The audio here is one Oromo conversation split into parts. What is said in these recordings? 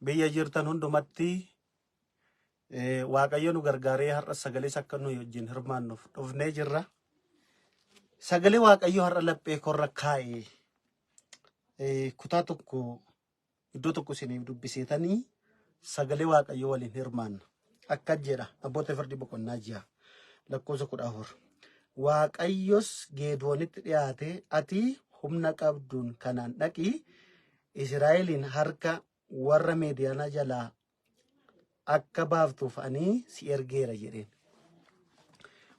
biyya jirtan hundumatti waaqayyo nu gargaaree har'a sagalee akka nu wajjin hirmaannuuf dhufnee jirra. Sagalee waaqayyo har'a laphee korra kaa'ee kutaa tokko iddoo tokko isiniif dubbiseetanii sagalee waaqayyo waliin hirmaanna. Akka jedha Abboota Firdii boqonnaa 6 lakkoofsa 14. Waaqayyos Geedoonitti dhiyaate ati humna qabduun kanaan dhaqii Israa'eliin harka warra Midiyaanaa jalaa akka baaftuuf ani si ergeera jedheen.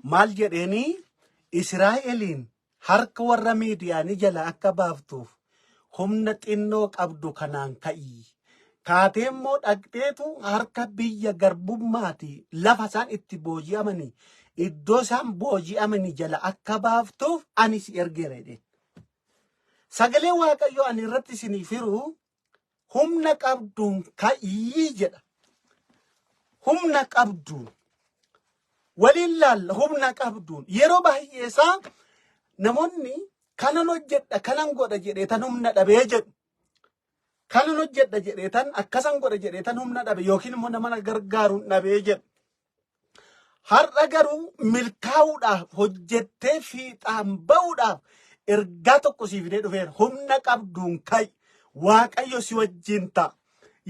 Maal jedheeni? Israa'eliin harka warra Midiyaanii jalaa akka baaftuuf humna xinnoo qabdu kanaan ka'ii. Kaatee immoo dhaqxeetu harka biyya garbummaati lafa isaan itti booji'amanii iddoo isaan booji'amanii jala akka baaftuuf ani si ergeera jedheen. Sagalee waaqayyo ani irratti isiniif hiru humna qabduun ka'ii jedha. Humna qabduun waliin laalla humna qabduun yeroo baay'ee isaa namoonni kanan hojjedha kanan godha jedheetan humna dhabee jedhu. Kanan hojjedha jedheetan akkasan godha jedheetan humna dhabe yookiin immoo nama gargaaruun dhabee jedhu. Har'a garuu milkaa'uudhaaf hojjettee fiixaan ba'uudhaaf ergaa tokko siif fidee dhufeera. Humna qabduun ka'i. Waaqayyo si wajjin ta'a.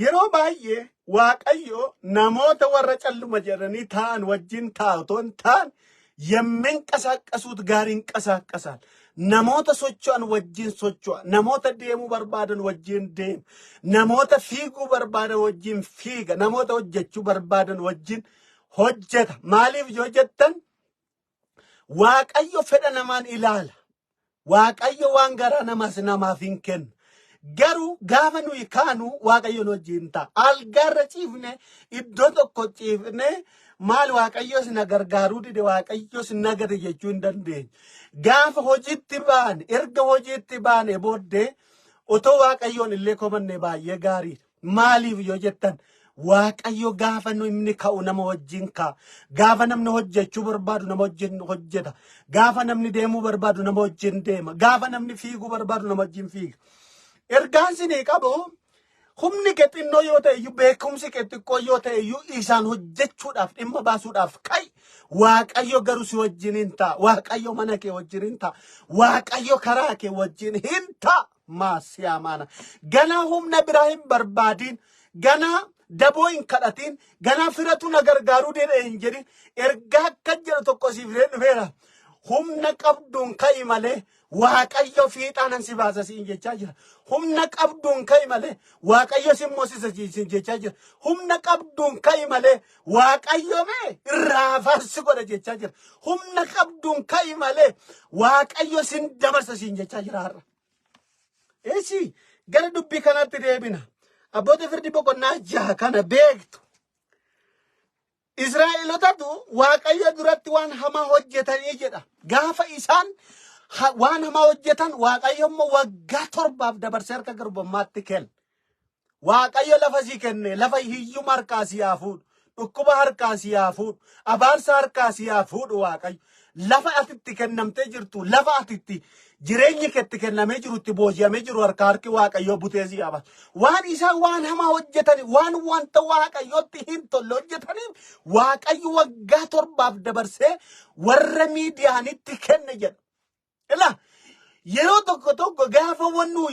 Yeroo baay'ee waaqayyo namoota warra calluma jedhanii ta'an wajjin ta'a otoo hin taane yemmeen qasaqqasuut gaariin qasaqqasan. Namoota socho'an wajjin socho'a. Namoota deemuu barbaadan wajjin deema. Namoota fiiguu barbaadan wajjin fiiga. Namoota hojjechuu barbaadan wajjin hojjeta. Maaliif yoo jettan waaqayyo fedha namaan ilaala. Waaqayyo waan garaa namaaf hin kennu. Garuu gaafa nuyi kaanu waaqayyo nu wajjin ta'a. Algaarra ciifne iddoo tokko ciifne maal waaqayyos na gargaaruu dide waaqayyos na gade jechuu hin dandeenye. Gaafa hojiitti baane erga hojiitti baane booddee otoo waaqayyoon illee komanne baay'ee gaariidha. Maaliif yoo jettan waaqayyo gaafa namni ka'u nama wajjin ka'a. Gaafa namni hojjechuu barbaadu nama wajjin hojjeta. Gaafa namni deemuu barbaadu nama wajjin deema. Gaafa namni fiiguu barbaadu nama wajjin fiiga. Ergaan isinii qabu humni kee xinnoo yoo ta'e iyyuu beekumsi kee xiqqoo yoo ta'e iyyuu isaan hojjechuudhaaf dhimma baasuudhaaf ka'i. Waaqayyo garuu si wajjin hin ta'a. Waaqayyo mana kee wajjin hin ta'a. Waaqayyo karaa kee wajjin hin ta'a. Maasii amaana. Ganaa humna biraa hin barbaadin. Ganaa daboo hin kadhatin. Ganaa firatu na gargaaruu dheedha hin jedhin. Ergaa akka jedhu tokko siif dhufeera. Humna qabduun ka'i malee waaqayyo fiixaan si baasa siin jechaa jira. Humna qabduun ka'i malee waaqayyo si moosisa siin jechaa jira. Humna qabduun ka'i malee waaqayyo mee irraa farsi godha jechaa jira. Humna qabduun ka'i malee waaqayyo sin dabarsa siin jechaa jira har'a. Eessi gara dubbii kanatti deebina. Abboota Firdii boqonnaa 6 kana beektu. Israa'eelotatu waaqayyo duratti waan hamaa hojjetanii jedha. Gaafa isaan waan hamaa hojjetan waaqayyo immoo waggaa 7 dabarsee harka garbummaatti kenna. Waaqayyo lafa sii kenne lafa hiyyuma harkaa sii haa fuudhu. Dhukkuba harkaa sii haa fuudhu. Abaarsa harkaa sii haa fuudhu waaqayyo. Lafa atitti kennamtee jirtu lafa atitti jireenyi keetti kennamee jirutti booji'amee jiru harki waaqayyo butee sii qaba. Waan isaan waan hamaa hojjetani waan wanta waaqayyotti hin tolle hojjetaniif waaqayyo waggaa 7 dabarsee warra Midiyaanitti kenne jedha. Ila yeroo tokko gaafa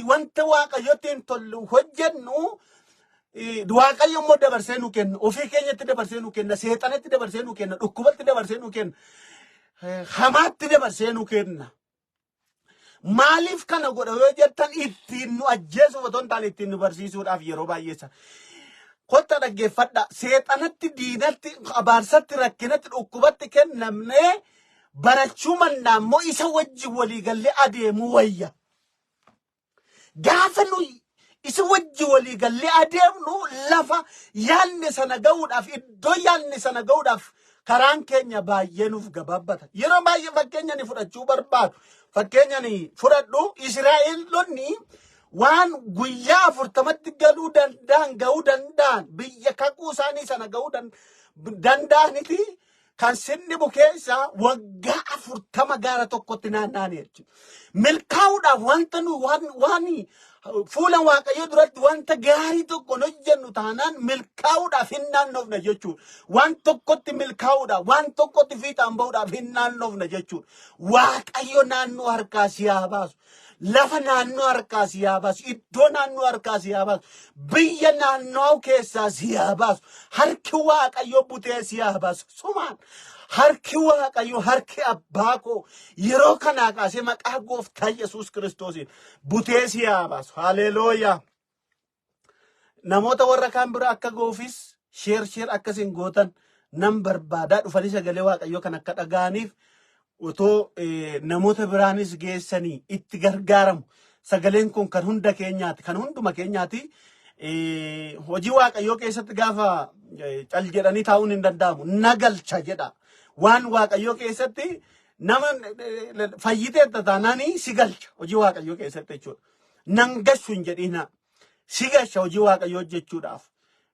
wanta waaqayyotti hin tolle hojjennu waaqayyo immoo dabarsee nu kenna. Ofii keenyatti dabarsee nu kenna. Seexanatti dabarsee nu kenna. Dhukkubatti dabarsee nu kenna. Hamaatti dabarsee nu kenna. Maaliif kana godha yoo jettan ittiin nu ajjeesuuf otoo hin taane ittiin nu barsiisuudhaaf yeroo baay'eessa. Kotta dhaggeeffadha. Seexanatti, diinatti, abaarsatti, rakkinatti, dhukkubatti kennamnee barachuu mannaa immoo isa wajjin waliigallee adeemuu wayya. Gaafa nuyi isa wajjin waliigallee adeemnu lafa yaadne sana ga'uudhaaf iddoo yaadne sana ga'uudhaaf karaan keenya baay'ee nuuf gabaabbata. Yeroo baay'ee fakkeenya ni fudhachuu barbaadu. Fakkeenya ni fudhadhu. Israa'eelonni waan guyyaa 40tti galuu ga'uu danda'an biyya kakuu isaanii sana ga'uu danda'aniti kan sinni bukeessa waggaa 40 gaara tokkotti naanna'anii jechuudha. Milkaa'uudhaaf wanta nu waan fuulan waaqayyo duratti wanta gaarii tokko hojjennu taanaan milkaa'uudhaaf hin naannofne jechuudha. Waan tokkotti milkaa'uudhaaf, waan tokkotti fiixaan ba'uudhaaf hin naannofne jechuudha. Waaqayyo naannoo harkaa si haa baasu. Lafa naannoo harkaa si haa baasu. Iddoo naannoo harkaa si haa baasu. Biyya naannoo keessaa si haa baasu. Harki waaqayyo butee si haa baasu. Sumaan harki waaqayyo harki abbaa koo yeroo kanaa kaasee maqaa gooftaa Yesuus Kiristoosiin butee si haa baasu. Haleelooyaa. Namoota warra kaan bira akka goofis sheer akkasiin gootan nan barbaadaa dhufanii sagalee waaqayyo kan akka dhaga'aniif otoo namoota biraanis geessanii itti gargaaramu. Sagaleen kun kan hunda keenyaati, kan hunduma keenyaati. Hojii waaqayyoo keessatti gaafa cal jedhanii taa'uun hin danda'amu. Nagalcha jedha. Waan waaqayyoo keessatti nama fayyitee taanaanii si galcha hojii waaqayyoo keessatti jechuudha. Nan gashu hin jedhina. Si galcha hojii waaqayyoo jechuudhaaf.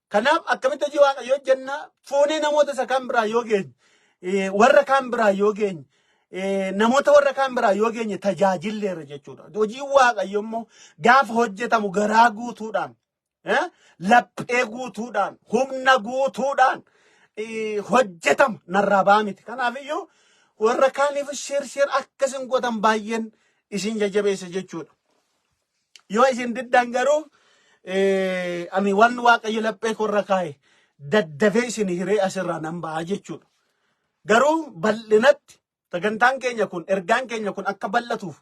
Kanaaf akkamitti hojii waaqayyoo jenna fuunee namoota isa kan biraa yoo geenye warra kan biraa yoo geenye namoota warra kaan biraa yoo geenye tajaajilleera jechuudha. Hojii waaqayyo immoo gaafa hojjetamu garaa guutuudhaan, laphee guutuudhaan, humna guutuudhaan hojjetama narraa ba'aa miti. Kanaafiyyuu warra kaaniif sheer akkasiin gootan baay'een isin jajjabeessa jechuudha. Yoo isin diddan garuu ani waan waaqayyo laphee korra kaa'e daddafee isin hiree asirraa nan ba'a jechuudha. Garuu bal'inatti sagantaan keenya kun ergaan keenya kun akka bal'atuuf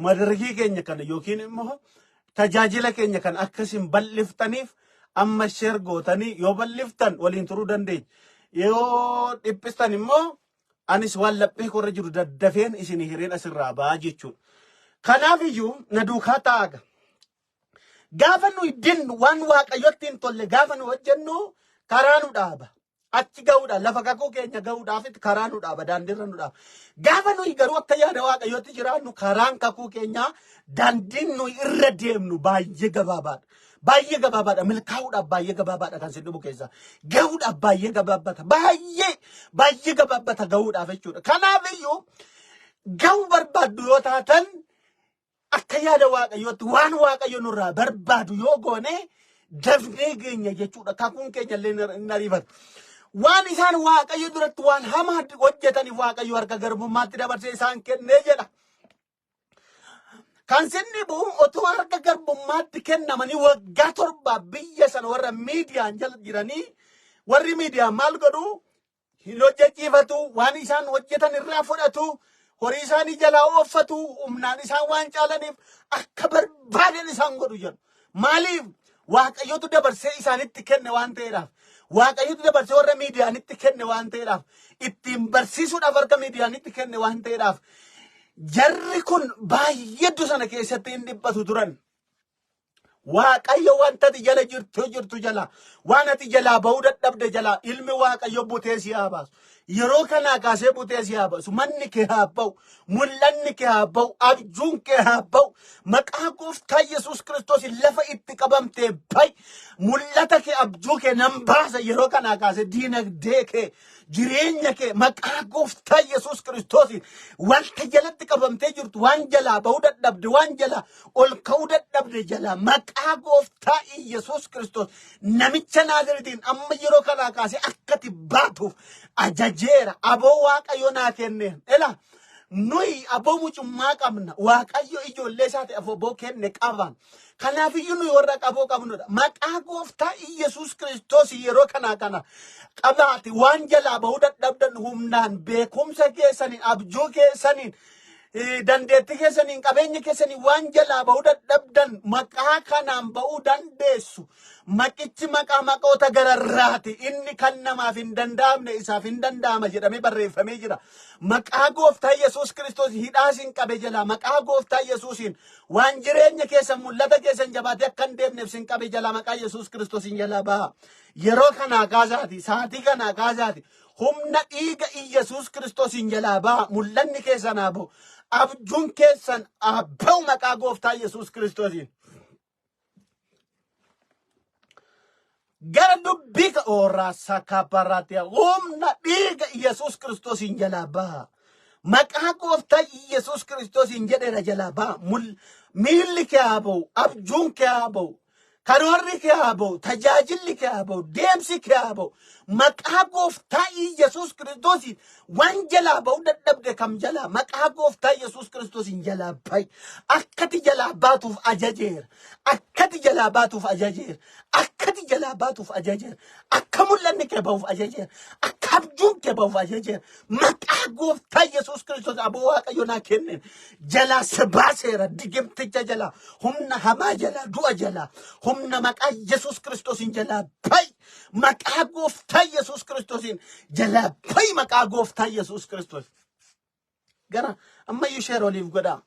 madargii keenya kana yookiin immoo tajaajila keenya kan akkasiin bal'iftaniif amma sheer gootanii yoo bal'iftan waliin turuu dandeenya. Yoo dhiphistan immoo anis waan laphee korra jiru daddafeen isin hireen asirraa ba'aa jechuudha. Kanaafiyyuu na duukaa taa'a. Gaafa nu dinnu waan waaqayyotti hin tolle gaafa nu hojjennu karaa nu dhaaba. Achi ga'uudhaan lafa kakuu keenya ga'uudhaaf karaa nu dhaaba, daandiirra nu dhaaba. Gaafa nuyi garuu akka yaada waaqayyootti jiraannu karaan kakuu keenyaa daandiin nuyi irra deemnu baay'ee gabaabaadha. Baay'ee gabaabaadha. Milkaa'uudhaaf baay'ee gabaabaadha kan sin dhubu keessaa. Ga'uudhaaf baay'ee gabaabbata. Baay'ee gabaabbata ga'uudhaaf jechuudha. Kanaafiyyuu ga'uu barbaaddu yoo taatan akka yaada waaqayyootti waan waaqayyo nurraa barbaadu yoo goone dafnee geenya jechuudha. Kakuun keenya illee hin ariifatu. Waan isaan waaqayyo duratti waan hamaa hojjetaniif waaqayyo harka garbummaatti dabarsee isaan kennee jedha. Kan sinni bu'u otoo harka garbummaatti kennamanii waggaa 7 biyya sana warra miidiyaan jala jiranii warri miidiyaan maal godhu hin hojjechiifatu waan isaan hojjetan irraa fudhatu horii isaanii jalaa ooffatu humnaan isaan waan caalaniif akka barbaadan isaan godhu jedhu. Maaliif? Waaqayyotu dabarsee isaanitti kenne waan ta'eedhaaf. Waaqayyotu dabarsee warra miidiyaanitti kenne waan ta'eedhaaf. Ittiin barsiisuudhaaf harka miidiyaanitti kenne waan ta'eedhaaf. Jarri kun baay'eetu sana keessatti hin dhiphatu turan. Waaqayyo wanta ati jala jirtu jala waan ati jalaa ba'uu dadhabde jala ilmi waaqayyo butee si haa baasu. Yeroo kanaa kaasee butee si haa baasu. Manni kee haa ba'u. Mul'anni kee haa ba'u. Abjuun kee haa ba'u. Maqaa gooftaa Yesuus Kiristoos lafa itti qabamtee ba'i. Mul'ata kee abjuu kee nan baasa yeroo kanaa kaasee diinagdee kee jireenya kee maqaa gooftaa Yesuus Kiristoos wanta jalatti qabamtee jirtu waan jalaa ba'uu dadhabde waan jalaa ol ka'uu dadhabde jalaa maqaa gooftaa Yesuus Kiristoos namicha Naaziriitiin amma yeroo kanaa kaasee akkati baatuuf ajajeera. Aboo waaqayyo naa kenneen ela nuyi aboo mucummaa qabna. Waaqayyo ijoollee isaati aboo kenne qaban. Kanaafiyyuu nuyi warra qaboo qabnudha. Maqaa gooftaa Yesuus Kiristoos yeroo kana qabaati waan jalaa ba'uu dadhabdan humnaan beekumsa keessaniin abjuu keessaniin dandeettii keessaniin qabeenya keessaniin waan jalaa ba'uu dadhabdan maqaa kanaan ba'uu dandeessu. Maqichi maqoota gararraati. Inni kan namaaf hin danda'amne isaaf hin danda'ama jedhamee barreeffamee jira. Maqaa gooftaa Yesuus Kiristoos hidhaas hin qabe jala maqaa gooftaa Yesuusiin waan jireenya keessan mul'ata keessan jabaatee akka hin deemneef sin qabe jala maqaa Yesuus Kiristoosiin jala ba'a. Yeroo kanaa kaasaati saatii kanaa kaasaati humna dhiiga Yesuus Kiristoosiin jala ba'a. Mul'anni keessan haa ba'u. Abjuun keessan haa ba'u maqaa gooftaa Yesuus Kiristoosiin. Gara dubbii ooraa kaaparaatiyaa humna dhiiga Yesuus Kiristoosiin jalaa baha. Maqaa gooftaa Yesuus Kiristoosiin jedheera jalaa baha. miilli kee haa ba'u, abjuun kee haa ba'u, karoorri kee haa ba'u, tajaajilli kee haa ba'u, deemsi kee haa ba'u. Maqaa gooftaa Yesuus Kiristoosiin waan jalaa ba'u dadhabde kam jalaa maqaa gooftaa Yesuus Kiristoosiin jalaa ba'i. Akkati jalaa baatuuf ajajeera. Akkati jalaa baatuuf ajajeera. Akkati jalaa baatuuf ajajeera. Akka mul'anni kee ba'uuf ajajeera. Akka abjuun kee ba'uuf ajajeera. Maqaa gooftaa Yesuus Kiristoos aboo Waaqayyo naa kenneen jalaa si baaseera. Digimticha jalaa, humna hamaa jalaa, du'a jalaa, humna maqaa Yesuus Kiristoosiin jalaa ba'i. Maqaa gooftaa Yesuus Kiristoosiin jalaa ba'i. Maqaa gooftaa Yesuus Kiristoos. Gara ammayyuu sheer oliif godhaa.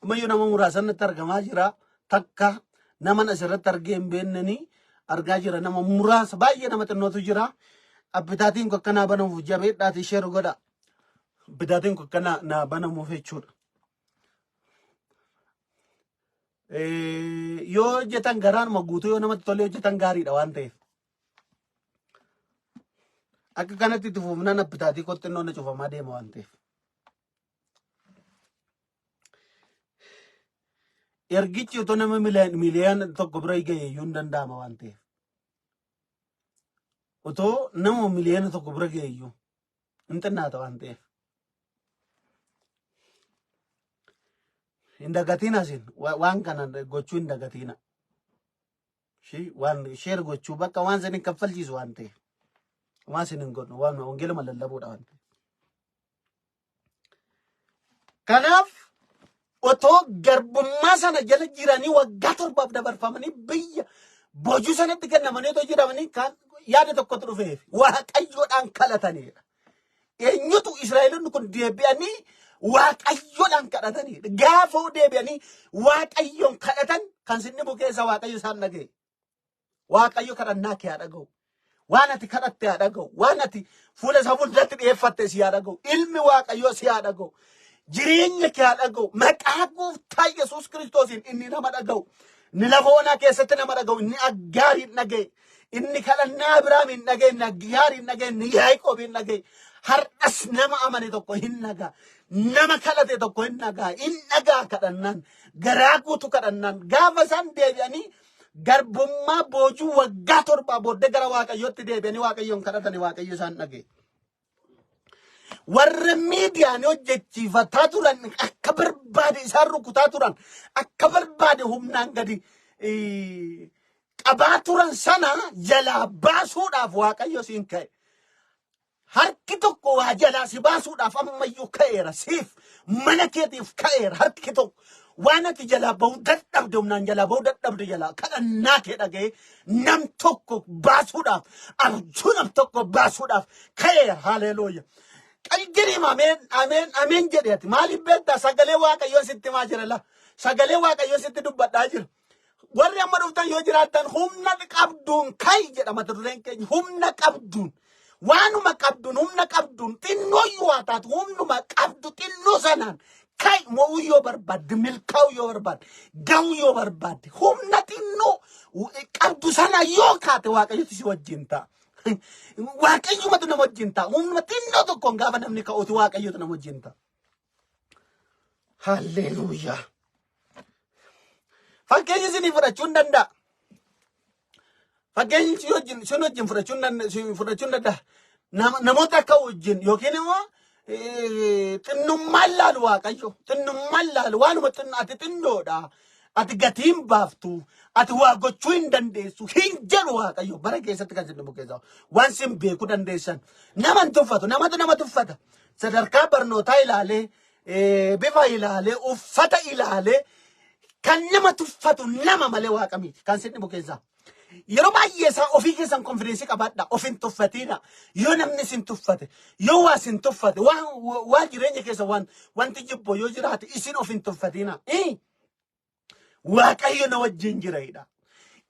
Ammayyuu nama muraasatti argamaa jira. Takka nama asirratti argee hin beennanii argaa jira. Nama muraasa baay'ee nama xinnootu jira. Abbitaatiin kun akkanaa banamuuf jabeedhaati sheer godhaa. Abbitaatiin kun akkanaa banamuuf jechuudha. Yoo hojjetan garaanuma guutuu yoo namatti tolee hojjetan gaariidha waan ta'eef. Akka kanatti itti fufnaan abbitaatii qottinnoon cufamaa deema waan ta'eef. Ergichi otoo nama miliyoona tokko bira ga'e iyyuu hin danda'ama waan ta'eef. Otoo nama miliyoona tokko bira ga'e iyyuu hin xinnaata waan ta'eef. Hin dagatiin asin waan kana gochuu hin dagatina. Waan sheer gochuu bakka waan sinin kaffalchiisu waan ta'eef. Waan sinin godhu waan wangeeluma lallabuudha waan ta'eef. Kanaaf otoo garbummaa sana jala jiranii waggaa 7 dabarfamanii biyya boojuu sanatti kennamanii otoo jiramanii kan yaada tokkotu dhufeef Waaqayyoodhaan kadhataniidha. Eenyutu Israa'eloonni kun deebi'anii Waaqayyoodhaan kadhataniidha. Gaafa deebi'anii Waaqayyoon kadhatan kan sinni bukeessa Waaqayyo isaan dhaga'e. Waaqayyo kadhannaa kee haa dhaga'u. Waan ati kadhatte haa dhaga'u. Waan ati fuula isaa fuulduratti dhiyeeffatte si haa dhaga'u. Ilmi Waaqayyoo si haa dhaga'u. Jireenya kee haa dhaga'u. Maqaa gooftaa Yesuus Kiristoosiin inni nama dhaga'u. Inni lafa onaa keessatti nama dhaga'u. Inni Aggaariin dhaga'e. Inni kadhannaa Abiraamiin dhaga'e. Inni Aggaariin dhaga'e. Inni Yaaqoobiin dhaga'e. Har'as nama amane tokko hin dhagaa. Nama kadhate tokko hin dhagaa. Hin dhagaa kadhannaan. Garaa guutu kadhannaan. Gaafa isaan deebi'anii garbummaa boojuu waggaa 7 booddee gara Waaqayyootti deebi'anii Waaqayyoon kadhatanii Waaqayyo isaan dhaga'e. Warra miidiyaan hojjechiifataa turan akka barbaade isaan rukutaa turan akka barbaade humnaan gadi qabaa turan sana jalaa baasuudhaaf Waaqayyo siin ka'e. Harki tokko waa jalaa si baasuudhaaf ammayyuu ka'eera. Siif mana keetiif ka'eera harki tokko. Waan ati jalaa ba'uu dadhabde humnaan jalaa ba'uu dadhabde jalaa kadhannaa kee dhaga'ee nam tokko baasuudhaaf abjuu nam tokko baasuudhaaf ka'eera. Haleluuyaa. Qalgiriim ameen ameen ameen jedheeti. Maaliif beektaa sagalee Waaqayyoo sitti maa jira la? Sagalee Waaqayyoo sitti dubbadhaa jira. Warri amma dhuftan yoo jiraattan humna qabduun ka'i jedha mata dureen keenya. Humna qabduun. Waanuma qabduun humna qabduun xinnoo yoo haa taatu humnuma qabdu xinnoo sanaan ka'i mo'uu yoo barbaadde milkaa'uu yoo barbaadde ga'uu yoo barbaadde humna xinnoo qabdu sana yoo kaate Waaqayyotu si wajjin ta'a. Waaqayyumatu nama wajjin ta'a. Humna xinnoo tokkoon gaafa namni ka'uuti Waaqayyotu nama wajjin ta'a. Halleluuyaa. Fakkeenya isinii fudhachuu hin danda'a. Fakkeenya isin wajjin fudhachuu hin danda'a. Namoota akka wajjin yookiin immoo xinnummaan laalu Waaqayyo. Xinnummaan laalu waanuma xinnoo ati xinnoodha. Ati gatiin baaftu. Ati waa gochuu hin dandeessu. Hin jedhu Waaqayyo. Bara keessatti kan isin bukeessa. Waan isin beekuu dandeessan. Nama hin tuffatu. Namatu nama tuffata. Sadarkaa barnootaa ilaalee, bifa ilaalee, uffata ilaalee kan nama tuffatu nama malee Waaqa miti. Kan isin bukeessa. Yeroo baay'ee isaa ofii keessan konfideensii qabaadha. Of hin tuffatiina. Yoo namni isin tuffate, yoo waa isin tuffate, waa jireenya keessa wanti jibbo yoo jiraate isin of hin tuffatiina. Waaqayyo na wajjin jiraidha.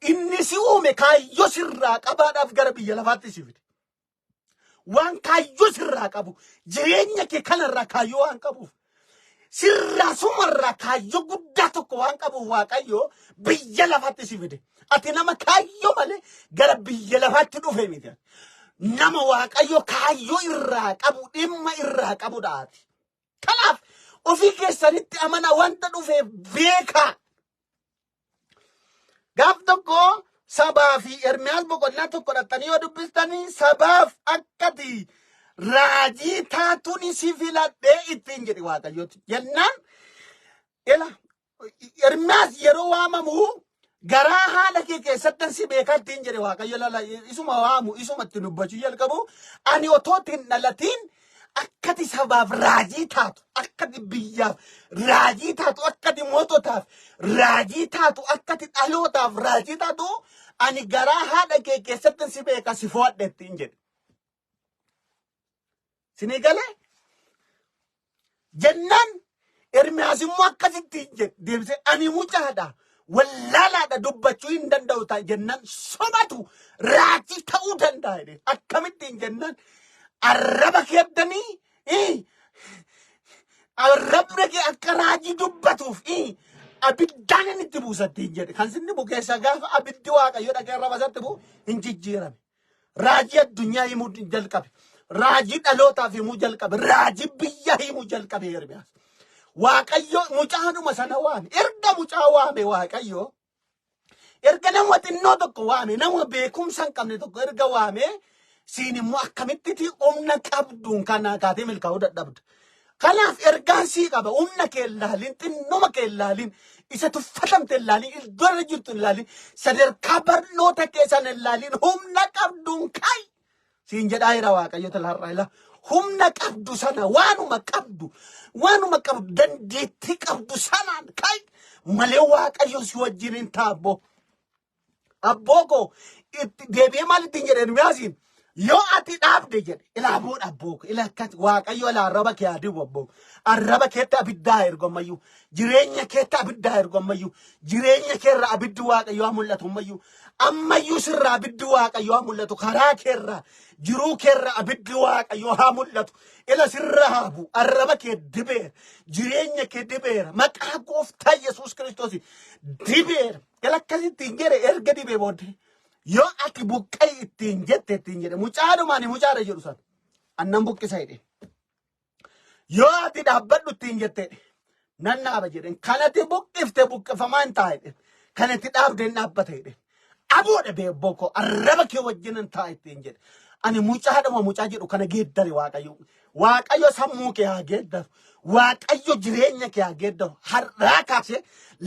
Inni si uume kaayyoo sirraa qabaadhaaf gara biyya lafaatti si fide. Waan kaayyoo sirraa qabu jireenya kee kanarraa kaayyoo waan qabuuf sirraa sumarraa kaayyoo guddaa tokko waan qabuuf Waaqayyo biyya lafaatti si fide. Ati nama kaayyoo malee gara biyya lafaatti dhufe miti. Nama Waaqayyo kaayyoo irraa qabu dhimma irraa qabudha ati. Kanaaf ofii keessanitti amana wanta dhufe beekaa. Gaaf tokko sabaa fi Ermiyaas boqonnaa tokko dhattanii yoo dubbistanii sabaaf akkati raajii taatuun si filadhee ittiin jedhe Waaqayyooti. Jennaan ela Ermiyaas yeroo waamamu garaa haala kee keessatti si beekaa ittiin jedhe Waaqayyo lala isuma waamu isuma itti dubbachuu jalqabu ani otoo ittiin dhalatiin akkati sabaaf raajii taatu akkati biyyaaf raajii taatu akkati moototaaf raajii taatu akkati dhalootaaf raajii taatu ani garaa haadha kee keessatti si beeka si fo'adhe ittiin jedhe. Sinii galee jennaan Ermiyaas immoo akkasittiin jedhe deebisee ani mucaadha wallaalaadha dubbachuu hin danda'u ta'a jennaan sobatu raajii ta'uu danda'a jedhe. Akkamittiin jennaan arraba keettanii arrabni kee akka raajii dubbatuuf abiddaan inni itti buusattiin jedhe. Kan sinni bukeessa gaafa abiddi Waaqayyo dhaqee arraba isatti bu'u hin jijjiirame. Raajii addunyaa himuu jalqabe. Raajii dhalootaaf himuu jalqabe. Raajii biyya himuu jalqabe Ermiyaas. Waaqayyo mucaadhuma sana waame. Erga mucaa waame Waaqayyo. Erga nama xinnoo tokko waame. Nama beekumsa hin qabne tokko erga waame. Siin immoo akkamitti humna qabduun kana kaatee milkaa'uu dadhabda. Kanaaf ergaan sii qaba humna kee ilaalin xinnuma kee ilaalin isa tuffatamte ilaalin iddoo irra jirtu ilaalin sadarkaa barnoota keessan ilaalin humna qabduun kaayi siin jedhaa jira Waaqayyo talaarraa ila humna qabdu sana waanuma qabdu dandeettii qabdu sanaan kaayi malee Waaqayyo si wajjin hin taabbo. Abboo koo deebi'ee maal ittiin jedhe Ermiyaasiin yoo ati dhaabde jedhe ilaaboo dhabboo ila akkati Waaqayyo ila arraba kee adibu abboo arraba keetti abiddaa ergommayyuu jireenya keetti abiddaa ergommayyuu jireenya keerra abiddi Waaqayyo haa mul'atu ammayyuu sirra abiddi Waaqayyo haa mul'atu karaa keerra jiruu keerra abiddi Waaqayyo haa mul'atu ila sirra haabu arraba kee dibeera jireenya kee dibeera maqaa gooftaa Yesuus Kiristoos dibeera ila akkasittiin jedhe erga dibee booddee yoo ati buqqee ittiin jette ittiin jedhe mucaadhumaan mucaadha jedhu sana annan buqqisa jedhe yoo ati dhaabbadhu ittiin jette nan dhaaba jedhen kanatti buqqifte buqqifamaa hin ta'a jedhen kanatti dhaabde hin dhaabbata jedhen aboodha beebboo koo arraba kee wajjin hin ta'a ittiin jedhe ani mucaadhuma mucaa jedhu kana geeddare Waaqayyo sammuu kee haa geeddaru Waaqayyo jireenya kee haa geeddaru har'aa kaasee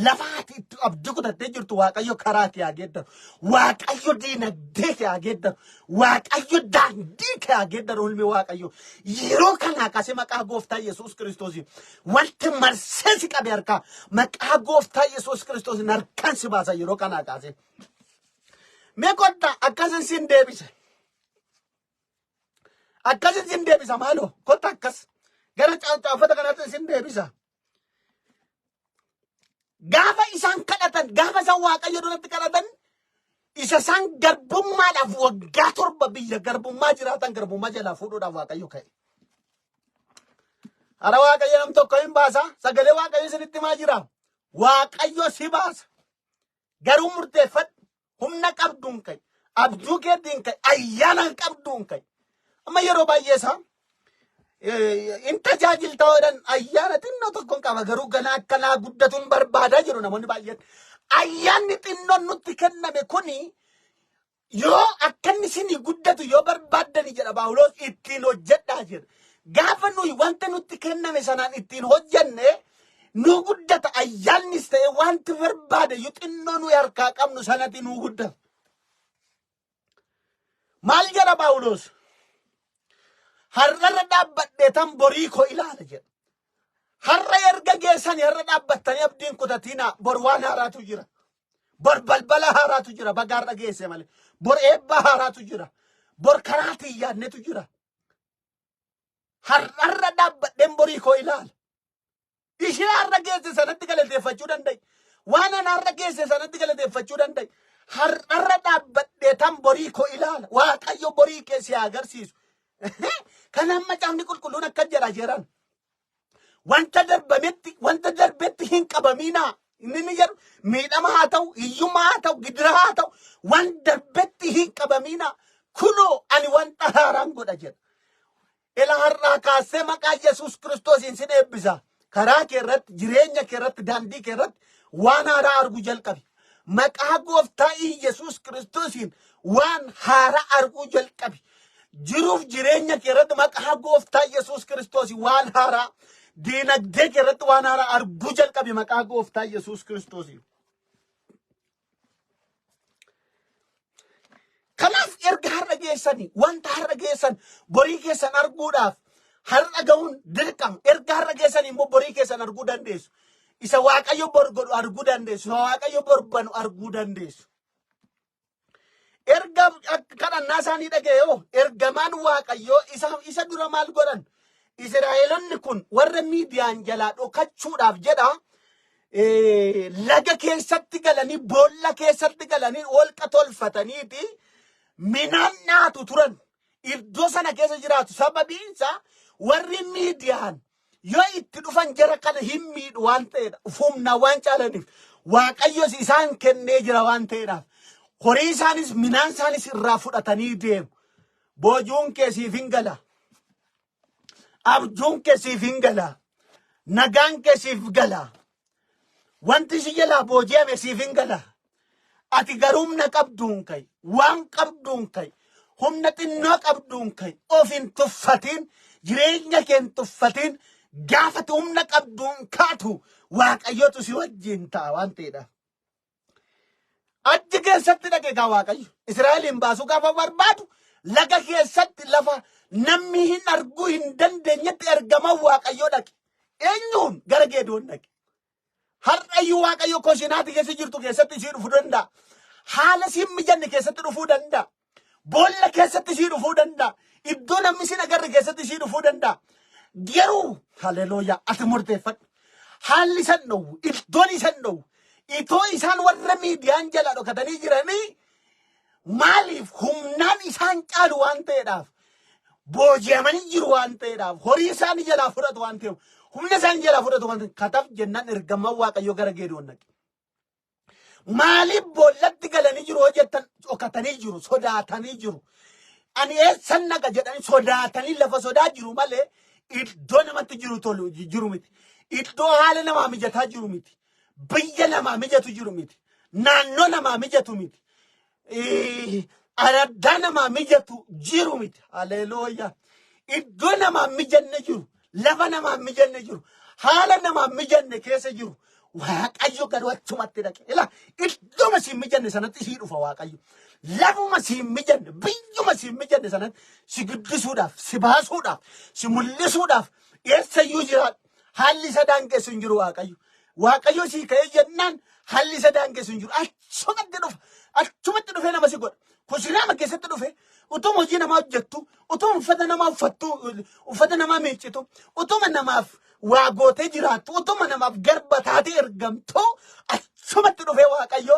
lafaati itti abdii kutattee jirtu Waaqayyo karaa kee haa geeddaru Waaqayyo diinagdee kee haa geeddaru Waaqayyo daandii kee haa geeddaru ilmi Waaqayyo yeroo kanaa kaasee maqaa gooftaa Yesuus Kiristoosiin wanti marsee si qabe harkaa maqaa gooftaa Yesuus Kiristoosiin harkaan si baasa yeroo kanaa kaasee mee kotta akkasin sin deebise. Akkasin sin deebisa maaloo kotta akkas gara caafata kanatti sin deebisa. Gaafa isaan kadhatan gaafa isaan Waaqayyo duratti kadhatan isa isaan garbummaadhaaf waggaa 7 biyya garbummaa jiraatan garbummaa jalaa fuudhuudhaaf Waaqayyo ka'e. Ara Waaqayyo nam tokko hin baasa sagalee Waaqayyo isinitti himaa jira. Waaqayyo si baasa garuu murteeffadhu humna qabduun ka'e abjuu keetiin ka'e ayyaana qabduun ka'e. Amma yeroo baay'ee isaa in tajaajilta jedhan ayyaana xinnoo tokkoon qaba garuu ganaa akkanaa guddatuun barbaadaa jiru namoonni baay'een. Ayyaanni xinnoon nutti kenname kuni yoo akkanni isin guddatu yoo barbaaddani jedha Phaawulos ittiin hojjedhaa jedha. Gaafa nuyi wanta nutti kenname sanaan ittiin hojjenne nu guddata ayyaannis ta'e wanti barbaade yoo xinnoo nuyi harkaa qabnu sanatti nu guddata. Maal jedha Phaawulos? Har'a dhaabbadhee tan borii koo ilaala jedha. Har'a erga geessanii har'a dhaabbattanii abdiin kutatina bor waan haaraatu jira. Bor balbala haaraatu jira bagaarra geesse malee. Bor eebba haaraatu jira. Bor karaatii yaadnetu jira. Har'a dhaabbadheen borii koo ilaala. Ishee har'a geesse sanatti galateeffachuu danda'i. Waan an har'a geesse sanatti galateeffachuu danda'i. Har'a dhaabbadhee tan borii koo ilaala. Waaqayyo borii kee si agarsiisu. Kan amma caamni qulqulluun akka jedha jiran. Wanta darbetti hin qabamiinaa. Inni jedhu miidhama haa ta'u, hiyyummaa haa ta'u, gidira haa ta'u, waan darbetti hin qabamiinaa. Kunoo ani wanta haaraan godha jedha. Ila har'aa kaasee maqaa Yesuus Kiristoosiin sin eebbisa. Karaa kee irratti, jireenya kee irratti, daandii kee irratti waan haaraa argu jalqabi. maqaa gooftaa Yesuus Kiristoosiin waan haaraa arguu jalqabi. Jiruuf jireenya kee irratti maqaa gooftaa Yesuus Kiristoosiin waan haaraa, diinagdee kee irratti waan haaraa arguu jalqabi maqaa gooftaa Yesuus Kiristoosiin. Kanaaf erga har'a geessanii wanta har'a geessan borii keessan arguudhaaf har'a ga'uun dirqama. Erga har'a geessanii immoo borii keessan arguu dandeessu. Isa Waaqayyo bor godhu arguu dandeessu. Isa Waaqayyo bor banu arguu dandeessu. Erga kadhannaa isaanii dhaga'ee ergamaan Waaqayyoo isa dura maal godhan? Israa'eloonni kun warra Miidiyaan jalaa dhokachuudhaaf jedha. Laga keessatti galanii, boolla keessatti galanii, holqa tolfataniiti minaan nyaatu turan. Iddoo sana keessa jiraatu. Sababiinsa warri Miidiyaan yoo itti dhufan jara kana hin miidhu waan ta'eedha. Humna waan caalaniif Waaqayyos isaan kennee jira waan ta'eedhaaf. Horii isaanis minaan isaanis irraa fudhatanii deemu. Boojuun kee siif hin gala. Abjuun kee siif hin gala. Nagaan kee siif gala. Wanti si jalaa booji'ame siif hin gala. Ati garuu humna qabduun kai, waan qabduun kai, humna xinnoo qabduun kai, of hin tuffatiin, jireenya kee hin tuffatiin, gaafati humna qabduun kaatu Waaqayyootu si wajjin ta'a waan ta'eedha. Achi keessatti dhaqeegaa Waaqayyo Israa'eliin baasuu gaafa barbaadu laga keessatti lafa namni hin arguu hin dandeenyetti ergama Waaqayyoo dhaqe. Eenyuun? Gara Geedoon dhaqe. Har'ayyuu Waaqayyo koshinaati keessa jirtu keessatti ishii dhufuu danda'a. Haala siin mijanne keessatti dhufuu danda'a. Boolla keessatti ishii dhufuu danda'a. Iddoo namni siin agarre keessatti ishii dhufuu danda'a. Garuu haleluuyaa ati murteeffadhu. Haalli san dhowwu, iddoon isan dhowwu. Itoo isaan warra Miidiyaan jalaa dhokatanii jiranii maaliif humnaan isaan caalu waan ta'eedhaaf, booji'amanii jiru waan ta'eedhaaf, horii isaanii jalaa fudhatu waan ta'eef, humna isaanii jalaa fudhatu waan ta'eef, kataaf jennaan ergamaan Waaqayyoo gara Geedoon dhaqe. Maaliif boollatti galanii jiru hojjettan dhokatanii jiru, sodaatanii jiru. Ani eessan naqa jedhanii sodaatanii lafa sodaa jiru malee iddoo namatti jiru tolu jiru miti. Iddoo haala namaa mijataa jiru miti. Biyya namaa mijatu jiru miti. Naannoo namaa mijatu miti. Araddaa namaa mijatu jiru miti. Haleluuyaa. Iddoo namaa mijanne jiru. Lafa namaa mijanne jiru. Haala namaa mijanne keessa jiru. Waaqayyo garuu achumatti dhaqe. Ilaa iddooma siin mijanne sanatti sii dhufa Waaqayyo. Lafuma siin mijanne, biyyuma siin mijanne sanatti si guddisuudhaaf, si baasuudhaaf, si mul'isuudhaaf eessayyuu jiraadhu. Haalli isa daangessu hin jiru Waaqayyo. Waaqayyo sii ka'ee jennaan haalli isa daangessu hin jiru. Achumatti dhufa. Achumatti dhufee nama si godha. Kushinaama keessatti dhufe utuma hojii namaa hojjettu, utuma uffata namaa uffattu, uffata namaa miiccitu, utuma namaaf waa gootee jiraattu, utuma namaaf garba taatee ergamtu, achumatti dhufee Waaqayyo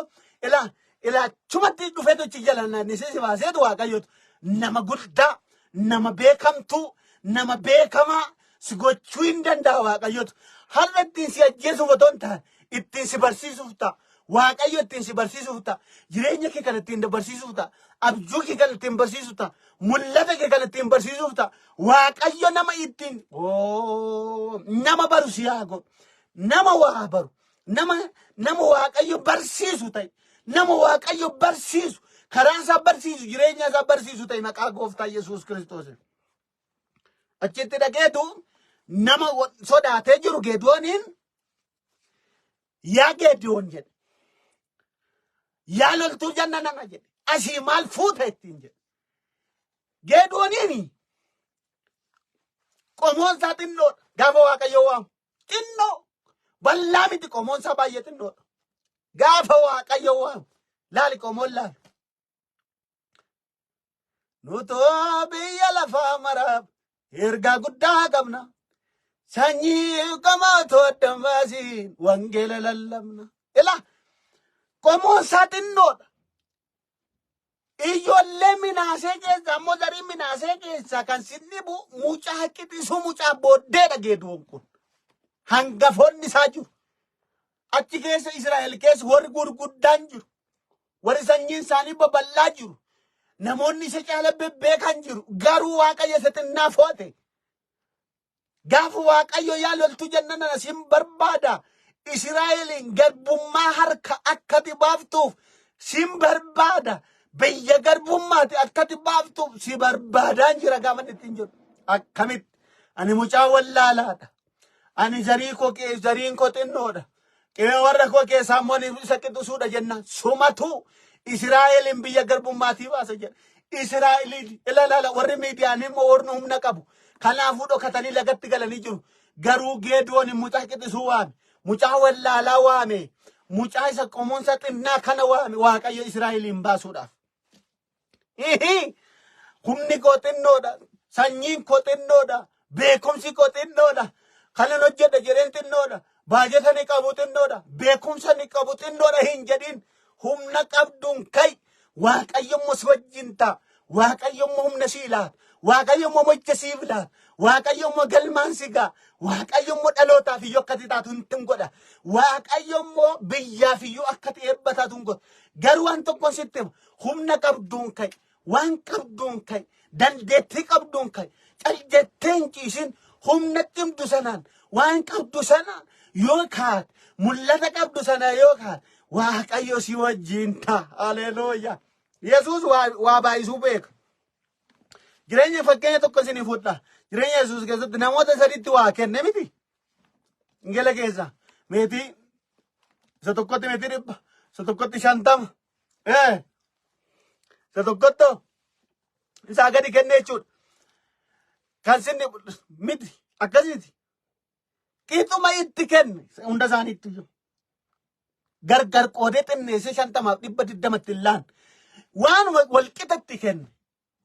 achumatti dhufee tochi jala naannisee si baaseetu Waaqayyotu nama guddaa, nama beekamtuu, nama beekamaa si gochuu hin danda'a Waaqayyotu. Har'a ittiin si ajjeesuuf otoo hin taane ittiin si barsiisuuf ta'a. Waaqayyo ittiin si barsiisuuf ta'a. Jireenya kee kan ittiin barsiisuuf ta'a. Abjuu kee kan ittiin barsiisuuf ta'a. Mul'ata kee kan ittiin barsiisuuf ta'a. Waaqayyo nama ittiin nama baru si haa godhu. Nama waa baru. Nama Waaqayyo barsiisu ta'e. Nama Waaqayyo barsiisu. Karaa isaa barsiisu. Jireenya isaa barsiisu ta'e maqaa gooftaa Yesuus Kiristoos. Achitti dhaqeetu nama sodaatee jiru Geedooniin yaa Geedoon jedhe. Yaa loltuu janna nama jedhe. Asii maal fuuta ittiin jedhe. Geedooniin qomoon isaa xinnoodha. Gaafa Waaqayyo waamu xinnoo bal'aa miti, qomoon isaa baay'ee xinnoodha. Gaafa Waaqayyo waamu laali qomoon laali. Nutoo biyya lafaa maraaf ergaa guddaa qabna. Sanyii qamootoo addan baasiin wangeela lallabna. Ilaa qomoon isaa xinnoodha. Ijoollee minaasee keessa ammoo zarii minaasee keessa kan sinni mucaa qixisuu mucaa booddeedha Geedoon kun. Hangafoonni isaa jiru. Achi keessa Israa'el keessa warri gurguddaan jiru. Warri sanyiin isaanii babal'aa jiru. Namoonni isa caala bebbeekan jiru. Garuu Waaqayyo isa xinnaa foote. Gaafa Waaqayyo yaa loltuu jennaan asiin barbaada. Israa'eliin garbummaa harka akkati baaftuuf sin barbaada. Biyya garbummaati akkati baaftuuf si barbaadaan jira gaafa ittiin jiru. Akkamitti ani mucaa wallaalaadha. Ani zariin koo xinnoodha. Qe'ee warra koo keessaa immoo isa qixxisuudha jenna. Sumatu Israa'eliin biyya garbummaatii baasa jedha. Israa'eliin ilaala warri miidiyaan immoo warra humna qabu. Kanaafuu dhokatanii lagatti galanii jiru. Garuu Geedoon mucaa qixxisuu waame. Mucaa wallaalaa waame. Mucaa isa qomoonsa xinnaa kana waame. Waaqayyo Israa'eliin baasuudhaaf. Humni koo xinnoodha. Sanyiin koo xinnoodha. Beekumsi koo xinnoodha. Kanan hojjedha jedheen xinnoodha. Baajata ni qabu xinnoodha. Beekumsa ni qabu xinnoodha hin jedhin. Humna qabduun kai. Waaqayyommo si wajjin ta'a. Waaqayyommo humna sii laata. Waaqayyommo mocha siif laata. Waaqayyommo galmaan si ga'a. Waaqayyommo dhalootaaf iyyuu akkati taatu hin godha. Waaqayyommo biyyaaf iyyuu akkati eebbataatu hin godha. Garuu waan tokko sitti hima. Humna qabduun kai. Waan qabduun kai. Dandeettii qabduun kai. Caljettee hin ciisin. Humna cimdu sanaan. Waan qabdu sanaan. Yoo kaat. Mul'ata qabdu sanaa yoo kaat. Waaqayyo si wajjin ta'a. Haleluuyaa. Yesuus waa baay'isuu beeka. Jireenya fakkeenya tokko isinii fudhaa. Jireenya Yesuus keessatti namoota sadiitti waa kenne miti. Ingela keessa meetii isa tokkotti meetii 100, isa tokkotti 50. Isa tokkotti isaa gadi kenne jechuudha. Kan sinni miti akkasiiti. Qixuma itti kenne hunda isaaniitti iyyuu. Gargar qoodee xinneessee 50 fi 20 illaan. Waan walqixatti kenne.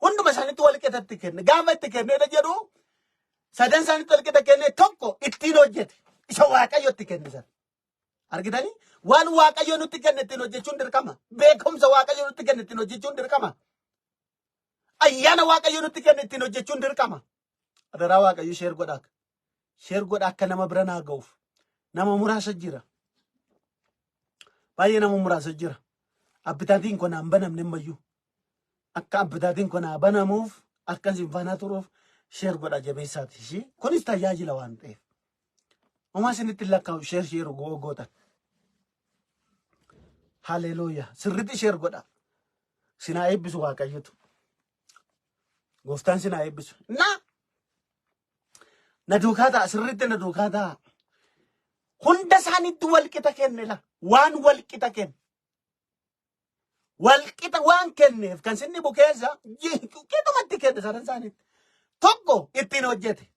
Hunduma isaaniitti walqixatti kenne. Gaafa itti kenne jedhu sadan isaaniitti walqixa kenne tokko ittiin hojjete. Isa Waaqayyo itti kenne sana. Argitanii? Waan Waaqayyo nutti kenne ittiin hojjechuun dirqama. Beekumsa Waaqayyo nutti kenne ittiin hojjechuun dirqama. Ayyaana Waaqayyo nutti kenne ittiin hojjechuun dirqama. Adaraa Waaqayyo sheer godhaa. Sheer godhaa akka nama bira naa ga'uuf. Nama muraasa jira. Baay'ee nama muraasa jira. Abbitaatiin kun aan banamne mayyuu. Akka abbitaatiin kun haa banamuuf akkasiin faana turuuf sheer godha jabeessaati ishee. Kunis tajaajila waan ta'eef. Homaa isinitti lakkaa'u sheer gootan. Haleluuyaa. Sirriitti sheer godha. Sinaa eebbisu Waaqayyotu. Gooftaan sinaa eebbisu. Na duukaa ta'a. Sirriitti na duukaa ta'a. Hunda isaaniitti walqixa kenne la. Waan walqixa kenne. Walqixa waan kenneef kan sinni bukeessa qixumatti kenne sadan isaaniitti. Tokko ittiin hojjete.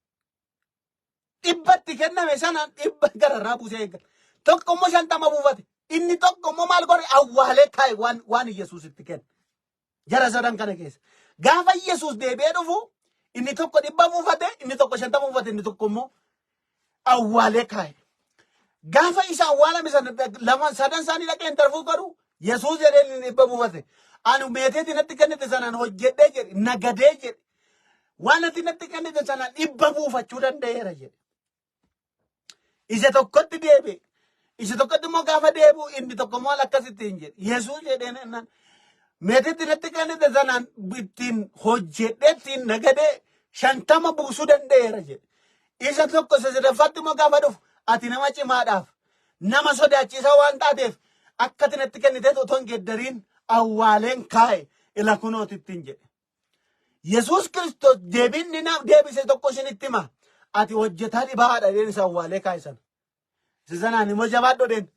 Dhibbatti kenname sanaan dhibba gararraa buusee eeggata. Tokko immoo 50 buufate. Inni tokko immoo maal godhe awwaalee kaa'e waan Yesuus itti kenne. Jara sadan kana keessa. Gaafa Yesuus deebi'ee dhufu inni tokko 100 buufate, inni tokko 50 buufate, inni tokko immoo awwaalee kaa'e. Gaafa isa awwaalame sana sadan isaanii dhaqeen darbuu godhu Yesuus jedhee inni 100 buufate. Ani meeteetiin natti kennite sanaan hojjedhee jedhe nagadee jedhe. Waan ati natti kennite sanaan 100 buufachuu danda'eera jedhe. Isa tokkotti deebi'e. Isa tokkotti immoo gaafa deebi'u inni tokko immoo akkasitti hin jedhe. Yesuus jedhee naan meeteetiin natti kennite sanaan ittiin hojjedhee ittiin nagadee 50 buusuu danda'eera jedhe. Isa tokko isa sadaffaatti immoo gaafa dhufu ati nama cimaadhaaf nama sodaachisaa waan taateef akka ati natti kennite otoo hin geeddariin awwaaleen kaa'e ila kunootittiin jedhe. Yesuus Kiristoos deebiin naaf deebise tokko isinitti hima. Ati hojjetaa dhibaadha deen isa awwaalee kaa'e sana. Isa sanaan immoo jabaadho deen.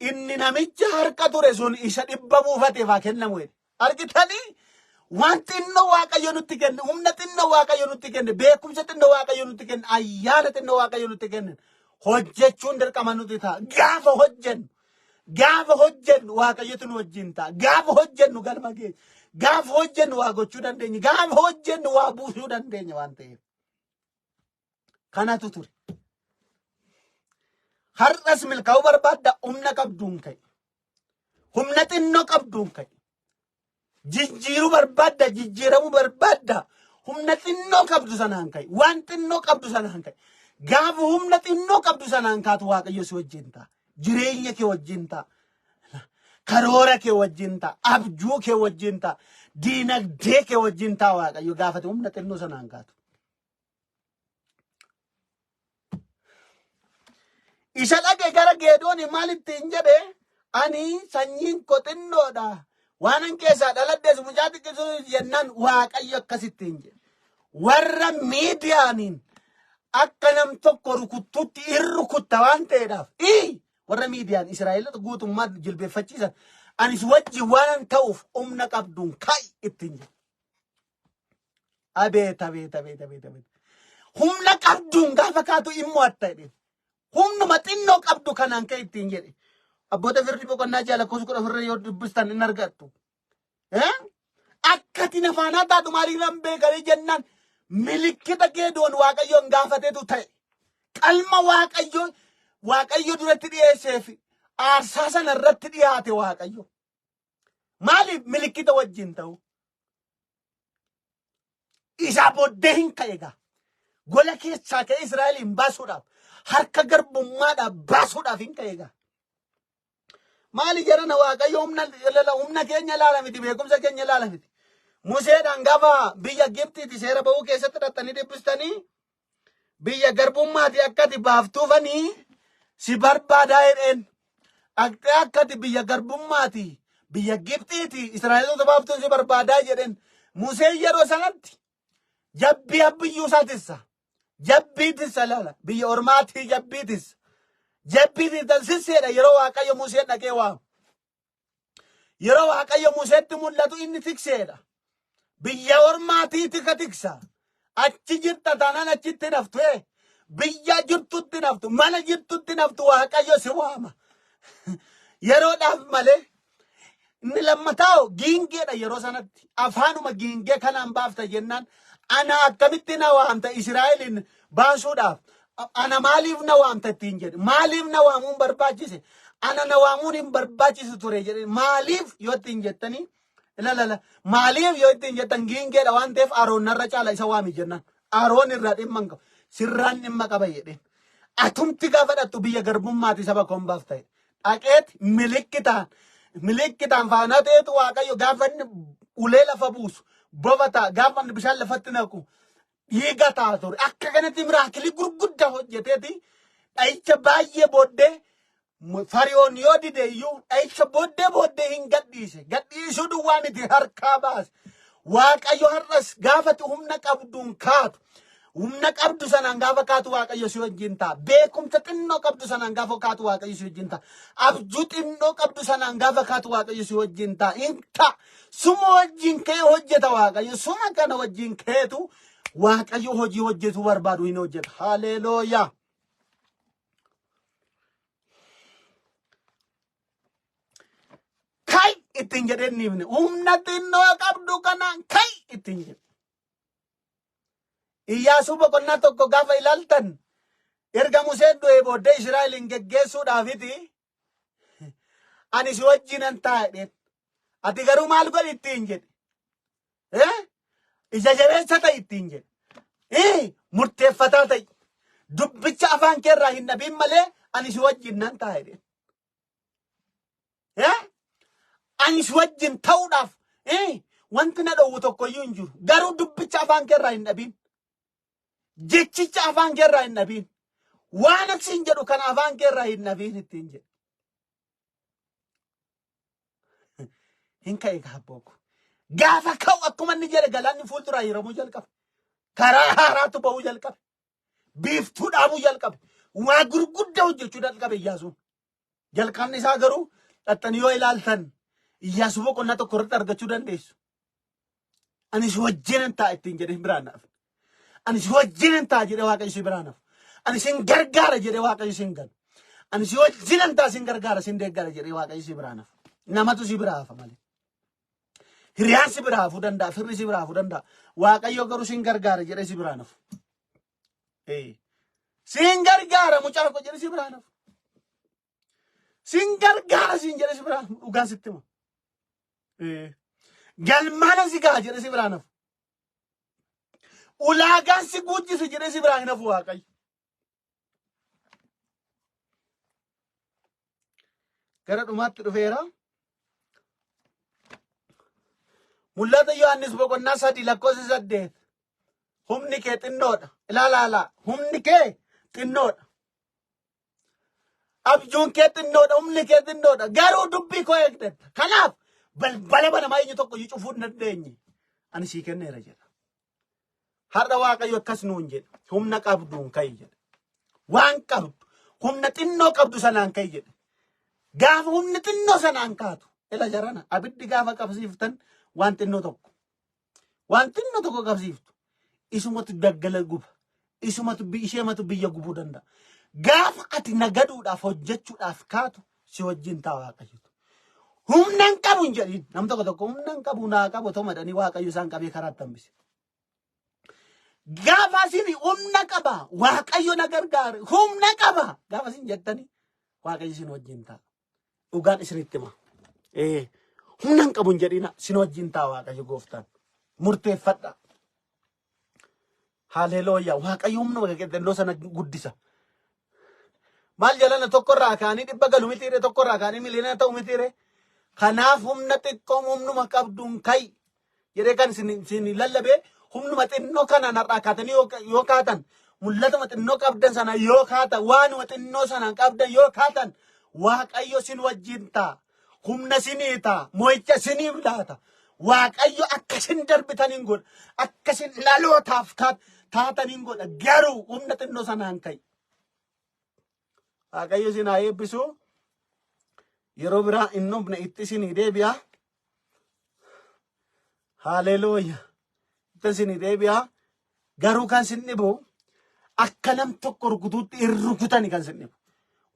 Inni namicha harka ture sun isa 100 buufateef haa kennamu jedhe. Argitanii? Waan xinnoo Waaqayyo nutti kenne, humna xinnoo Waaqayyo nutti kenne, beekumsa xinnoo Waaqayyo nutti kenne, ayyaana xinnoo Waaqayyo nutti kenne. Hojjechuun dirqama nuti ta'a. Gaafa hojjennu Waaqayyotu nu wajjin ta'a. Gaafa hojjennu galma geenya. Gaafa hojjennu waa gochuu dandeenya. Gaafa hojjennu waa buusuu dandeenya waan ta'eef. Kanatu ture. Har'as milkaa'uu barbaadda humna qabduun ka'e. Humna xinnoo qabduun ka'e. Jijjiiruu barbaadda, jijjiiramuu barbaadda. Humna xinnoo qabdu sanaan ka'e. Waan xinnoo qabdu sanaan ka'e. Gaafa humna xinnoo qabdu sanaan kaatu Waaqayyo si wajjin ta'a. Jireenya kee wajjin ta'a. Karoora kee wajjin ta'a. Abjuu kee wajjin ta'a. Diinagdee kee wajjin ta'a Waaqayyo gaafate humna xinnoo sanaan kaatu. Isa dhaqe gara Geedooni maal ittiin jedhe ani sanyiin qoxinnoodha. Waan an keessaa dhaladhees mucaa xiqqisuu jennaan Waaqayyo akkasittiin jedhe. Warra miidiyaaniin akka nam tokko rukuttuutti irrukutta waan ta'eedhaaf. Warra miidiyaan Israa'eelota guutummaa jilbeeffachiisan anis wajji waan ta'uuf humna qabduun ka'i ittiin jedhe. Abeet. Humna qabduun gaafa kaatu immoo atta jedhe. Humnuma xinnoo qabdu kanaan ka'e ittiin jedhe. Abboota firdi boqonnaa jaalakkoos kudha firra yoo dubbistan hin argattu. Akkati nafaanaa taatu maaliin beekanii jennaan milikkita Geedoon Waaqayyoon gaafateetu ta'e. Qalma Waaqayyo duratti dhiyeesseef aarsaa sana irratti dhiyaate Waaqayyo. Maaliif milikkita wajjin ta'u? Isaa booddee hin ka'e egaa. Gola keessaa ka'e Israa'eliin baasuudhaaf harka garbummaadhaaf baasuudhaaf hin ka'e egaa. Maali jarana Waaqayyo humna keenya ilaala miti beekumsa keenya ilaala miti. Museedhaan gaafa biyya Gibxiiti seera ba'uu keessatti hidhattanii dhibbistanii biyya garbummaati akkati baaftuufanii si barbaadaa jedheen. Akkati biyya garbummaati biyya Gibxiiti Israa'eloota baaftuun si barbaadaa jedheen. Museen yeroo sanatti jabbii abbiyyuu isaa tissa. Jabbii tissa laala biyya ormaatii jabbii tissa. Jabbii talsisseedha yeroo Waaqayyo Museen dhaqee waamu. Yeroo Waaqayyo Museetti mul'atu inni tikseedha. Biyya ormaatii tika tiksa. Achi jirta taanaan achitti naftu. Biyya jirtutti naftu. Mana jirtutti naftu Waaqayyo si waama. Yeroodhaaf malee. Inni lammataa giingeedha yeroo sanatti. Afaanuma giingee kanaan baafta jennaan. Ana akkamitti na waamta Israa'eliin baasuudhaaf. Ana maaliif na waamta ittiin jedhe. Maaliif na waamuun barbaachise. Ana na waamuun hin barbaachisu ture jedhe. Maaliif yoo ittiin jettanii. Maaliif yoo ittiin jettan giingeedha waan ta'eef Aroon narra caala isa waami jennaan. Aroon irraa dhimma hin qabu. Sirraan dhimma qaba jedheen. Atumti gaafa dhattu biyya garbummaati saba koon baafta. Dhaqeet milikkitaan faanaa ta'eetu Waaqayyo gaafa inni ulee lafa buusu. Bofata gaafa inni bishaan lafatti naqu. Dhiiga ta'a ture. Akka kanatti miraakilii gurguddaa hojjeteeti. Dha'icha baay'ee booddee Fariyoon yoo dide iyyuu dha'icha booddee hin gadhiise. Gadhiisuu duwwaa miti harkaa baase. Waaqayyo har'as gaafati humna qabduun kaatu. Humna qabdu sanaan gaafa kaatu Waaqayyo si wajjin ta'a. Beekumsa xinnoo qabdu sanaan gaafa kaatu Waaqayyo si wajjin ta'a. Abjuu xinnoo qabdu sanaan gaafa kaatu Waaqayyo si wajjin ta'a. Inta suma wajjin ka'e hojjeta Waaqayyo. Suma kana wajjin ka'etu Waaqayyo hojii hojjetu barbaadu hin hojjeta. Haleelooyaa. Kai ittiin jedheen niifne. Humna xinnoo qabdu kanaan kai ittiin jedhe. Iyyaasuu boqonnaa tokko gaafa ilaaltan erga Museen du'ee booddee Israa'elin geggeessuudhaafiti ani si wajjinan taa'edheen. Ati garuu maal godhi ittiin jedhe. Ija jabeessa ta'i ittiin jedhe. Murteeffataa ta'i. Dubbicha afaan keerraa hin dhabiin malee ani si wajjinan taa'edheen. Ani si wajjin ta'uudhaaf wanti na dhowwu tokkoyyuu hin jiru. Garuu dubbicha afaan keerraa hin dhabiin. Jechicha afaan keerraa hin dhabiin. Waan aksiin jedhu kana afaan keerraa hin dhabiin ittiin jedhe. Hin ka'e gaabbooko. Gaafa ka'u akkuma inni jedhe galaanni fuulduraa hiramuu jalqabe. Karaa haaraatu ba'uu jalqabe. Biiftuu dhaabuu jalqabe. Waa gurguddaa hojjechuu jalqabe Iyyaasuun. Jalqabni isaa garuu dhattanii yoo ilaaltan Iyyaasuu boqonnaa tokko irratti argachuu dandeessu. Ani si wajjinan ta'a ittiin jedhe biraan naaf. Ani si wajjinan ta'a jedhe Waaqayyo si biraan naaf. Ani sin gargaara jedhe Waaqayyo sin gala. Ani si wajjinan ta'a sin gargaara sin deeggara jedhe Waaqayyo si biraan naaf. Namatu si biraa hafa malee. Hiriyaan si biraa hafuu danda'a. Firri si biraa hafuu danda'a. Waaqayyo garuu sin gargaara jedhe si biraan naaf. Sin gargaara mucaa ko jedhe si biraan naaf. Sin gargaara sin jedhe si biraan dhugaan sitti himu. Galmaana si gaa jedhe si biraan naaf. Ulaagaan si guuchisu jedhe si biraan naaf Waaqayyo. Gara dhumaatti dhufeera. Mul'ata Yohaannis boqonnaa 3:8. Humni kee xinnoodha. Ilaalaa humni kee xinnoodha. abjuun keetti innoodha, humni keetti innoodha. Garuu dubbii koo eegdetta. Kanaaf balbala banamaa eenyu tokko iyyuu cufuu hin dandeenye. Ani sii kenneera jedha. Har'a Waaqayyo akkas nuun jedha. Humna qabduun ka'i jedha. Waan qabdu, humna xinnoo qabdu sanaan ka'i jedha. Gaafa humni xinnoo sanaan kaatu. Ila jarana abiddi gaafa qabsiiftan waan xinnoo tokko. Waan xinnoo tokko qabsiiftu. Isumatu daggala guba. Isheematu biyya gubuu danda'a. Gaafa ati nagaduudhaaf hojjechuudhaaf kaatu si wajjin ta'a Waaqayyotu. Humna hin qabu hin jedhin. Nam tokko tokko humna hin qabu naa qabu otoo madanii Waaqayyo isaan qabee karaatti hambise. Gaafa isin humna qaba Waaqayyo na gargaare humna qaba gaafa isin jettanii Waaqayyo isin wajjin ta'a. Dhugaan isinitti hima. Humna hin qabu hin jedhina isin wajjin ta'a Waaqayyo gooftaan. Murteeffadha. Haleluuyaa. Waaqayyo humna waqeexxannoo sana guddisa. Maal jalana tokkorraa kaanii dhibba galu mitiire tokkorraa kaanii miliyoona ta'u mitiire. Kanaaf humna xiqqoo humnuma qabduun ka'i jedhee kan isin lallabee humnuma xinnoo kana narraa kaatanii yoo kaatan mul'atuma xinnoo qabdan sana yoo kaatan waanuma xinnoo sana qabdan yoo kaatan Waaqayyo sin wajjin ta'a. Humna sinii ta'a. Mo'icha siniif laata. Waaqayyo akkasin darbitaniin godha. Akkasin dhalootaaf taataniin godha. Garuu humna xinnoo sanaan ka'i. Waaqayyo sin haa eebbisu. Yeroo biraa hin dhumne itti isinii deebi'a. Haleluuyaa. Itti isinii deebi'a. Garuu kan sin dhibu akka nam tokko rukutuutti hin rukutani kan sin dhibu.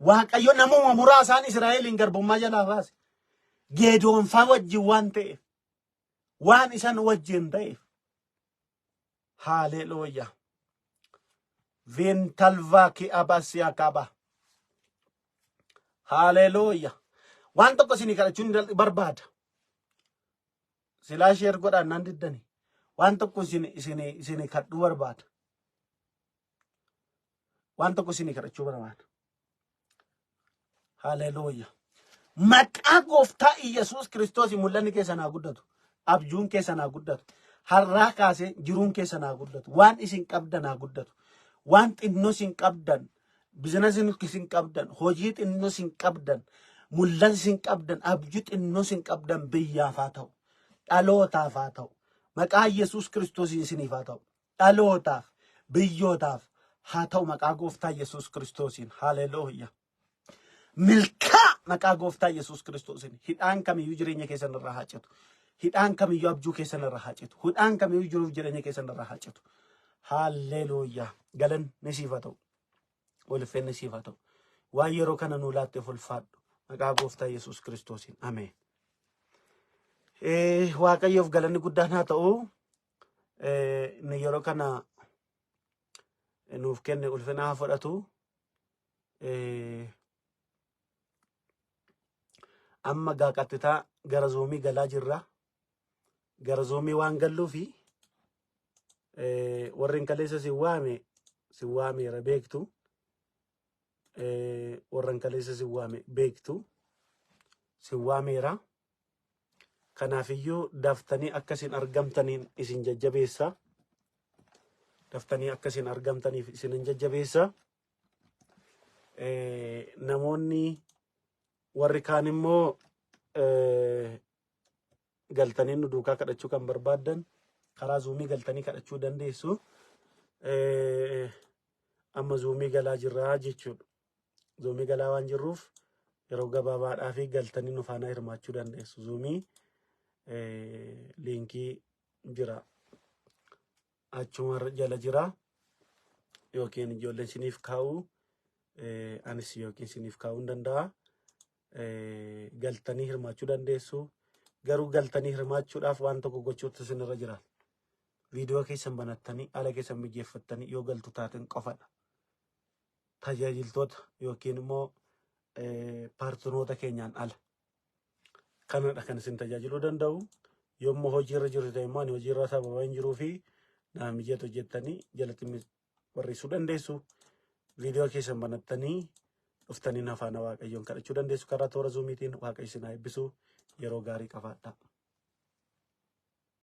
Waaqayyo namuma muraasaan Israa'eliin garbummaa jalaa baase. Geedoonfaa wajjin waan ta'eef. Waan isan wajjin ta'eef. Haleluuyaa. Vintalvaa ki abasiyaa qaba. Haleluuyaa. Waan tokko isinii kadhachuun barbaada. Silaa sheer godhaan naan diddani. Waan tokko isinii kadhuu barbaada. Waan tokko isinii kadhachuu barbaada. Haleluuyaa. Maqaa gooftaa Iyesuus Kiristoos mul'anni keessan haa guddatu. Abjuun keessan haa guddatu. Har'aa kaasee jiruun keessan haa guddatu. Waan isin qabdan haa guddatu. Waan xinnoo isin qabdan. Bizinasiin isin qabdan. Hojii xinnoo isin qabdan. Mul'anni isin qabdan. Abjuu xinnoo isin qabdan biyyaaf haa ta'u. Dhalootaaf haa ta'u. Maqaa Iyesuus Kiristoos isiniif haa ta'u. Dhalootaaf, biyyootaaf haa ta'u maqaa gooftaa Iyesuus Kiristoosiin. Haleluuyaa. Milkaa maqaa gooftaa Iyesuus Kiristoosiin. Hidhaan kamiyyuu jireenya keessan irraa haa citu. Hidhaan kamiyyuu abjuu keessan irraa haa citu. Hidhaan kamiyyuu jiruuf jireenya keessan irraa haa citu. Haleluuyaa. Galanni siif haa ta'u. Ulfinni siif haa ta'u. Waan yeroo kana nuu laatteef ulfaadhu. Maqaa gooftaa Iyesuus Kiristoosiin. Ameen. Waaqayyoof galanni guddaan haa ta'u. Inni yeroo kana nuuf kenne ulfina haa fudhatu. Amma gaaqattitaa gara zoomii galaa jirra. Gara zoomii waan galluufi warreen kaleessa si waameera beektu. Warreen kaleessa si waame beektu. Si waameera. Kanaafiyyuu daftanii akkasiin argamtaniin isin jajjabeessa. Daftanii akkasiin argamtaniif isin jajjabeessa. Namoonni warri kaan immoo galtanii nu duukaa kadhachuu kan barbaaddan karaa zuumii galtanii kadhachuu dandeessu. Amma zuumii galaa jirraa jechuudha. Zuumii galaa waan jirruuf yeroo gabaabaadhaa fi galtanii nu faana hirmaachuu dandeessu. Zuumii liinkii jira. Achuma jala jira. Yookiin ijoolleen isiniif kaa'u. Anis yookiin isiniif kaa'uu hin danda'a. Galtanii hirmaachuu dandeessu. Garuu galtanii hirmaachuudhaaf waan tokko gochuutu isinirra jira. Viidiyoo keessan banattanii ala keessan mijeeffattanii yoo galtu taateen qofadha. Tajaajiltoota yookiin immoo paartinoota keenyaan ala. Kanadha kan isin tajaajiluu danda'u. Yommuu hojiirra jiru ta'e immoo ani hojiirra sababa hin jiruu fi naa mijatu jettanii jalatti barreessuu dandeessu. Viidiyoo keessan banattanii dhuftanii nafaana Waaqayyoon kadhachuu dandeessu. Karaa toora zuumiitiin Waaqayyo isin haa eebbisu. Yeroo gaarii qabaadhaa.